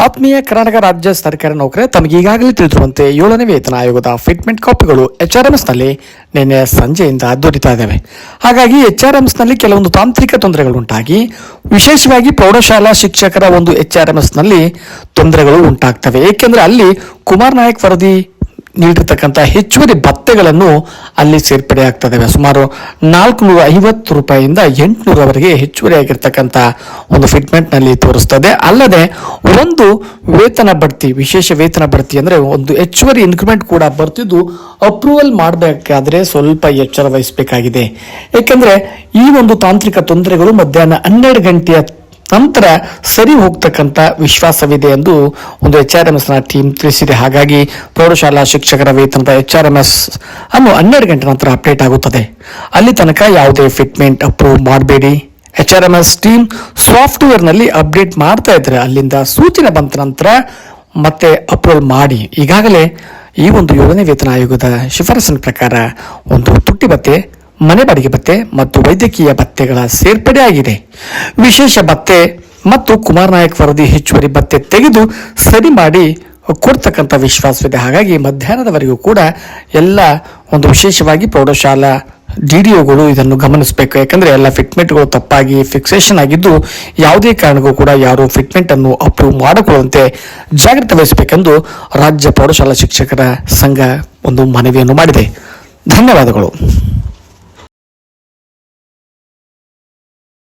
ಆತ್ಮೀಯ ಕರ್ನಾಟಕ ರಾಜ್ಯ ಸರ್ಕಾರಿ ನೌಕರರೇ, ತಮಗೆ ಈಗಾಗಲೇ ತಿಳಿದಿರುವಂತೆ 7ನೇ ವೇತನ ಆಯೋಗದ ಫಿಟ್ಮೆಂಟ್ ಕಾಪಿಗಳು HRMS-ನಲ್ಲಿ ನಿನ್ನೆ ಸಂಜೆಯಿಂದ ದೊರೀತಾ ಇದ್ದಾವೆ. ಹಾಗಾಗಿ HRMS-ನಲ್ಲಿ ಕೆಲವೊಂದು ತಾಂತ್ರಿಕ ತೊಂದರೆಗಳುಂಟಾಗಿ ವಿಶೇಷವಾಗಿ ಪ್ರೌಢಶಾಲಾ ಶಿಕ್ಷಕರ ಒಂದು HRMS-ನಲ್ಲಿ ತೊಂದರೆಗಳು ಉಂಟಾಗ್ತವೆ. ಏಕೆಂದರೆ ಅಲ್ಲಿ ಕುಮಾರ್ ನಾಯಕ್ ವರದಿ ನೀಡಿರ್ತಕ್ಕಂಥ ಹೆಚ್ಚುವರಿ ಭತ್ಯೆಗಳನ್ನು ಅಲ್ಲಿ ಸೇರ್ಪಡೆ ಆಗ್ತದೆ. ಸುಮಾರು 450 ರೂಪಾಯಿಯಿಂದ 800ವರೆಗೆ ಹೆಚ್ಚುವರಿ ಆಗಿರ್ತಕ್ಕಂಥ ಒಂದು ಫಿಟ್ಮೆಂಟ್ ನಲ್ಲಿ ತೋರಿಸ್ತದೆ. ಅಲ್ಲದೆ ಒಂದು ವೇತನ ಬಡ್ತಿ, ವಿಶೇಷ ವೇತನ ಬಡ್ತಿ ಅಂದ್ರೆ ಒಂದು ಹೆಚ್ಚುವರಿ ಇನ್ಕ್ರಿಮೆಂಟ್ ಕೂಡ ಬರ್ತಿದ್ದು ಅಪ್ರೂವಲ್ ಮಾಡಬೇಕಾದ್ರೆ ಸ್ವಲ್ಪ ಎಚ್ಚರ ವಹಿಸಬೇಕಾಗಿದೆ. ಏಕೆಂದ್ರೆ ಈ ಒಂದು ತಾಂತ್ರಿಕ ತೊಂದರೆಗಳು ಮಧ್ಯಾಹ್ನ 12 ಗಂಟೆಯ ನಂತರ ಸರಿ ಹೋಗ್ತಕ್ಕಂಥ ವಿಶ್ವಾಸವಿದೆ ಎಂದು ಒಂದು HRMS-ನ ಟೀಮ್ ತಿಳಿಸಿದೆ. ಹಾಗಾಗಿ ಪ್ರೌಢಶಾಲಾ ಶಿಕ್ಷಕರ ವೇತನದ HRMS ಅನ್ನು 12 ಗಂಟೆ ನಂತರ ಅಪ್ಡೇಟ್ ಆಗುತ್ತದೆ. ಅಲ್ಲಿ ತನಕ ಯಾವುದೇ ಫಿಟ್ಮೆಂಟ್ ಅಪ್ರೂವ್ ಮಾಡಬೇಡಿ. HRMS ಟೀಮ್ ಸಾಫ್ಟ್ವೇರ್ನಲ್ಲಿ ಅಪ್ಡೇಟ್ ಮಾಡ್ತಾ ಇದ್ರೆ ಅಲ್ಲಿಂದ ಸೂಚನೆ ಬಂದ ನಂತರ ಮತ್ತೆ ಅಪ್ರೂವಲ್ ಮಾಡಿ. ಈಗಾಗಲೇ ಈ ಒಂದು 7ನೇ ವೇತನ ಆಯೋಗದ ಶಿಫಾರಸಿನ ಪ್ರಕಾರ ಒಂದು ತುಟ್ಟಿ ಭತ್ಯೆ, ಮನೆ ಬಾಡಿಗೆ ಭತ್ಯೆ ಮತ್ತು ವೈದ್ಯಕೀಯ ಭತ್ಯೆಗಳ ಸೇರ್ಪಡೆ ಆಗಿದೆ. ವಿಶೇಷ ಭತ್ಯೆ ಮತ್ತು ಕುಮಾರ್ ನಾಯಕ್ ವರದಿ ಹೆಚ್ಚುವರಿ ಭತ್ಯೆ ತೆಗೆದು ಸರಿ ಮಾಡಿ ಕೊಡ್ತಕ್ಕಂಥ ವಿಶ್ವಾಸವಿದೆ. ಹಾಗಾಗಿ ಮಧ್ಯಾಹ್ನದವರೆಗೂ ಕೂಡ ಎಲ್ಲ ಒಂದು ವಿಶೇಷವಾಗಿ ಪ್ರೌಢಶಾಲಾ DDOಗಳು ಇದನ್ನು ಗಮನಿಸಬೇಕು. ಯಾಕಂದ್ರೆ ಎಲ್ಲ ಫಿಟ್ಮೆಂಟ್ಗಳು ತಪ್ಪಾಗಿ ಫಿಕ್ಸೇಷನ್ ಆಗಿದ್ದು ಯಾವುದೇ ಕಾರಣಕ್ಕೂ ಕೂಡ ಯಾರು ಫಿಟ್ಮೆಂಟ್ ಅನ್ನು ಅಪ್ರೂವ್ ಮಾಡಿಕೊಳ್ಳುವಂತೆ ಜಾಗ್ರತೆ ವಹಿಸಬೇಕೆಂದು ರಾಜ್ಯ ಪ್ರೌಢಶಾಲಾ ಶಿಕ್ಷಕರ ಸಂಘ ಒಂದು ಮನವಿಯನ್ನು ಮಾಡಿದೆ. ಧನ್ಯವಾದಗಳು.